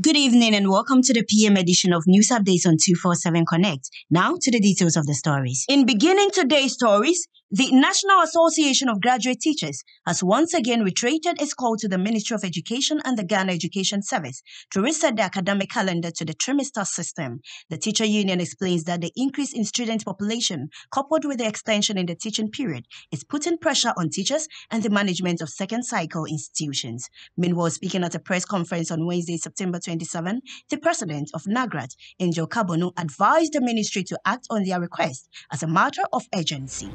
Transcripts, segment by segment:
Good evening and welcome to the PM edition of News Updates on 247 Connect. Now to the details of the stories. In beginning today's stories, the National Association of Graduate Teachers has once again reiterated its call to the Ministry of Education and the Ghana Education Service to reset the academic calendar to the trimester system. The teacher union explains that the increase in student population, coupled with the extension in the teaching period, is putting pressure on teachers and the management of second cycle institutions. Meanwhile, speaking at a press conference on Wednesday, September 27, the president of NAGRAT, Angel Kabonu, advised the ministry to act on their request as a matter of urgency.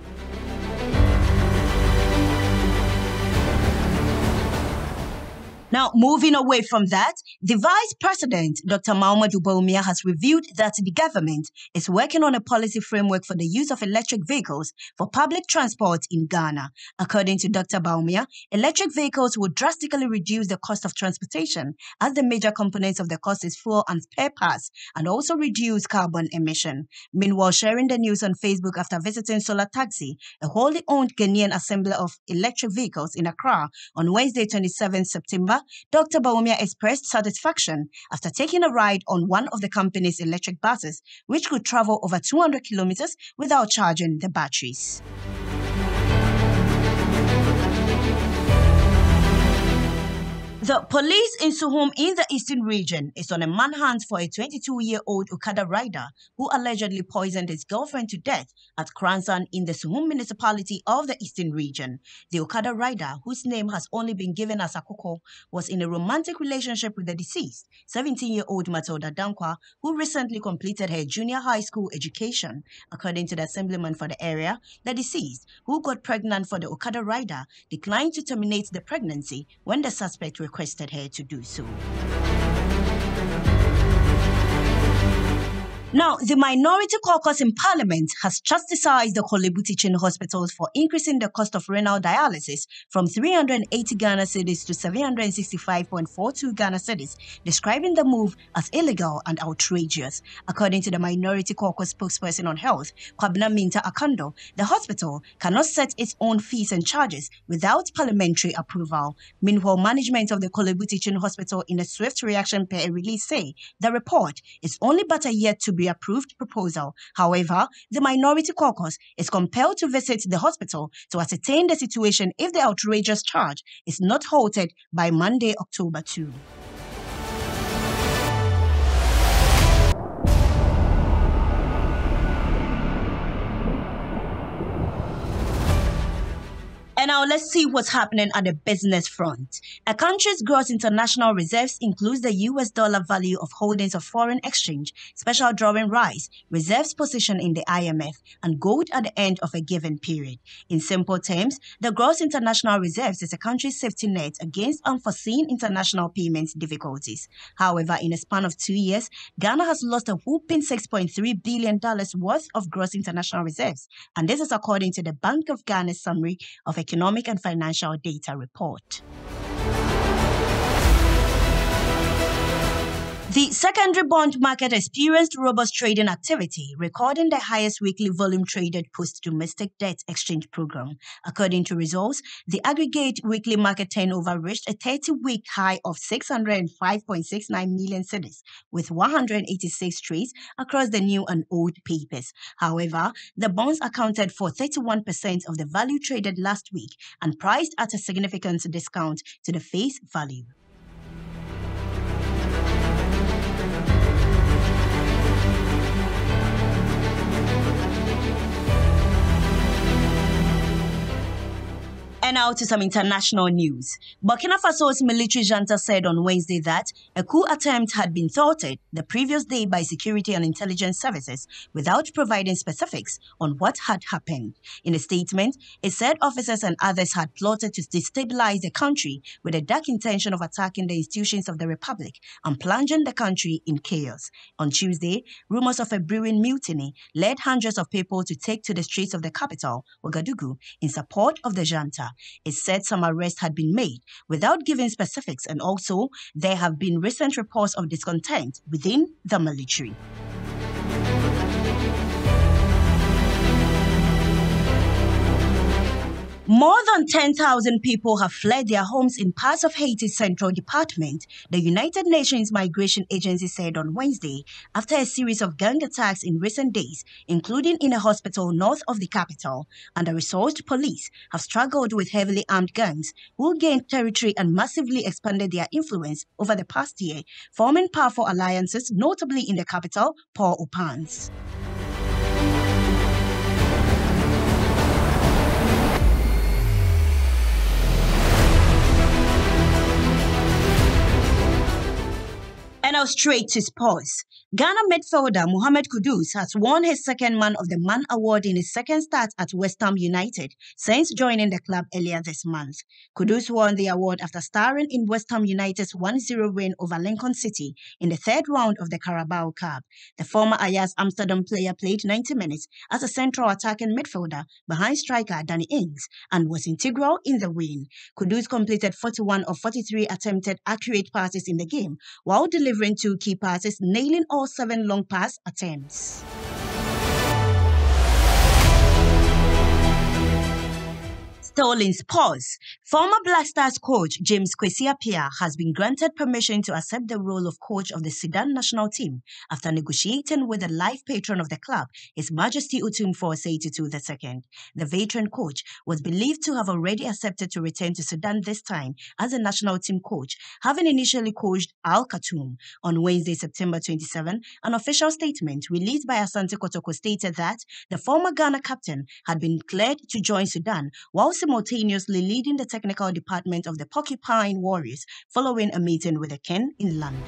Now, moving away from that, the Vice President, Dr. Mahamudu Bawumia, has revealed that the government is working on a policy framework for the use of electric vehicles for public transport in Ghana. According to Dr. Bawumia, electric vehicles will drastically reduce the cost of transportation, as the major components of the cost is fuel and spare parts, and also reduce carbon emission. Meanwhile, sharing the news on Facebook after visiting Solar Taxi, a wholly owned Ghanaian assembler of electric vehicles in Accra on Wednesday, 27 September, Dr. Bawumia expressed satisfaction after taking a ride on one of the company's electric buses, which could travel over 200 kilometers without charging the batteries. The police in Suhum in the Eastern region is on a manhunt for a 22-year-old Okada rider who allegedly poisoned his girlfriend to death at Kransan in the Suhum municipality of the Eastern region. The Okada rider, whose name has only been given as Akoko, was in a romantic relationship with the deceased, 17-year-old Matilda Dankwa, who recently completed her junior high school education. According to the assemblyman for the area, the deceased, who got pregnant for the Okada rider, declined to terminate the pregnancy when the suspect requested her to do so. Now, the Minority Caucus in Parliament has chastised the Korle-Bu Teaching Hospitals for increasing the cost of renal dialysis from 380 Ghana cedis to 765.42 Ghana cedis, describing the move as illegal and outrageous. According to the Minority Caucus spokesperson on health, Kwabena Mintah Akandoh, the hospital cannot set its own fees and charges without parliamentary approval. Meanwhile, management of the Korle-Bu Teaching Hospital, in a swift reaction per a release, say the report is only but a yet to be approved proposal. However, the Minority Caucus is compelled to visit the hospital to ascertain the situation if the outrageous charge is not halted by Monday, October 2. And now let's see what's happening at the business front. A country's gross international reserves includes the US dollar value of holdings of foreign exchange, special drawing rights, reserves position in the IMF, and gold at the end of a given period. In simple terms, the gross international reserves is a country's safety net against unforeseen international payments difficulties. However, in a span of 2 years, Ghana has lost a whopping $6.3 billion worth of gross international reserves, and this is according to the Bank of Ghana's summary of Economic and Financial Data Report. The secondary bond market experienced robust trading activity, recording the highest weekly volume traded post-domestic debt exchange program. According to results, the aggregate weekly market turnover reached a 30-week high of 605.69 million cedis, with 186 trades across the new and old papers. However, the bonds accounted for 31% of the value traded last week and priced at a significant discount to the face value. And now to some international news. Burkina Faso's military junta said on Wednesday that a coup attempt had been thwarted the previous day by security and intelligence services without providing specifics on what had happened. In a statement, it said officers and others had plotted to destabilize the country with a dark intention of attacking the institutions of the republic and plunging the country in chaos. On Tuesday, rumors of a brewing mutiny led hundreds of people to take to the streets of the capital, Ouagadougou, in support of the junta. It said some arrests had been made without giving specifics, and also there have been recent reports of discontent within the military. More than 10,000 people have fled their homes in parts of Haiti's central department, the United Nations Migration Agency said on Wednesday, after a series of gang attacks in recent days, including in a hospital north of the capital. Under-resourced police have struggled with heavily armed gangs who gained territory and massively expanded their influence over the past year, forming powerful alliances, notably in the capital, Port-au-Prince. And now straight to sports. Ghana midfielder Mohamed Kudus has won his second Man of the Month award in his second start at West Ham United since joining the club earlier this month. Kudus won the award after starring in West Ham United's 1-0 win over Lincoln City in the third round of the Carabao Cup. The former Ajax Amsterdam player played 90 minutes as a central attacking midfielder behind striker Danny Ings and was integral in the win. Kudus completed 41 of 43 attempted accurate passes in the game, while delivering 2 key passes, nailing all 7 long pass attempts. Still in sports, former Black Stars coach James Kwesi Appiah has been granted permission to accept the role of coach of the Sudan national team after negotiating with the life patron of the club, His Majesty Otumfuo Osei-Tutu II. The veteran coach was believed to have already accepted to return to Sudan this time as a national team coach, having initially coached Al Khartoum. On Wednesday, September 27, an official statement released by Asante Kotoko stated that the former Ghana captain had been cleared to join Sudan, while simultaneously leading the technical department of the Porcupine Warriors following a meeting with the King in London.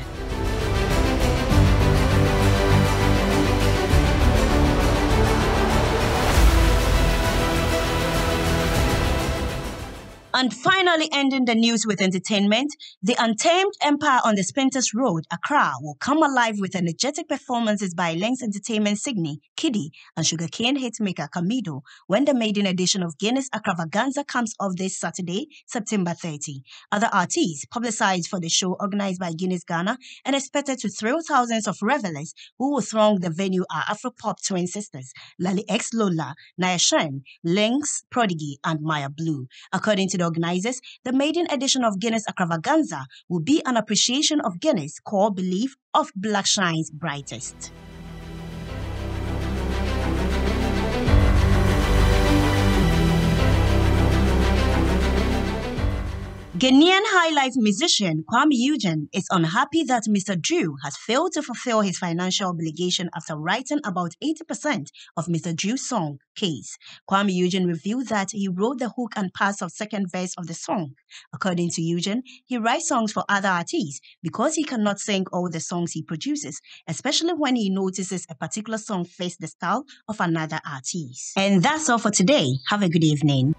And finally ending the news with entertainment, the Untamed Empire on the Spintex Road, Accra, will come alive with energetic performances by Lens Entertainment Signy, Kiddy, and sugarcane hitmaker Camido when the maiden edition of Guinness Extravaganza comes off this Saturday, September 30. Other artists publicized for the show organized by Guinness Ghana and expected to thrill thousands of revelers who will throng the venue are Afropop twin sisters, Lali X Lola, Naya Shen, Lynx, Prodigy, and Maya Blue. According to the organizers, the maiden edition of Guinness Extravaganza will be an appreciation of Guinness' core belief of Black Shine's brightest. Ghanaian highlife musician Kwame Eugene is unhappy that Mr. Drew has failed to fulfill his financial obligation after writing about 80% of Mr. Drew's song, Case. Kwame Eugene revealed that he wrote the hook and parts of second verse of the song. According to Eugene, he writes songs for other artists because he cannot sing all the songs he produces, especially when he notices a particular song fits the style of another artist. And that's all for today. Have a good evening.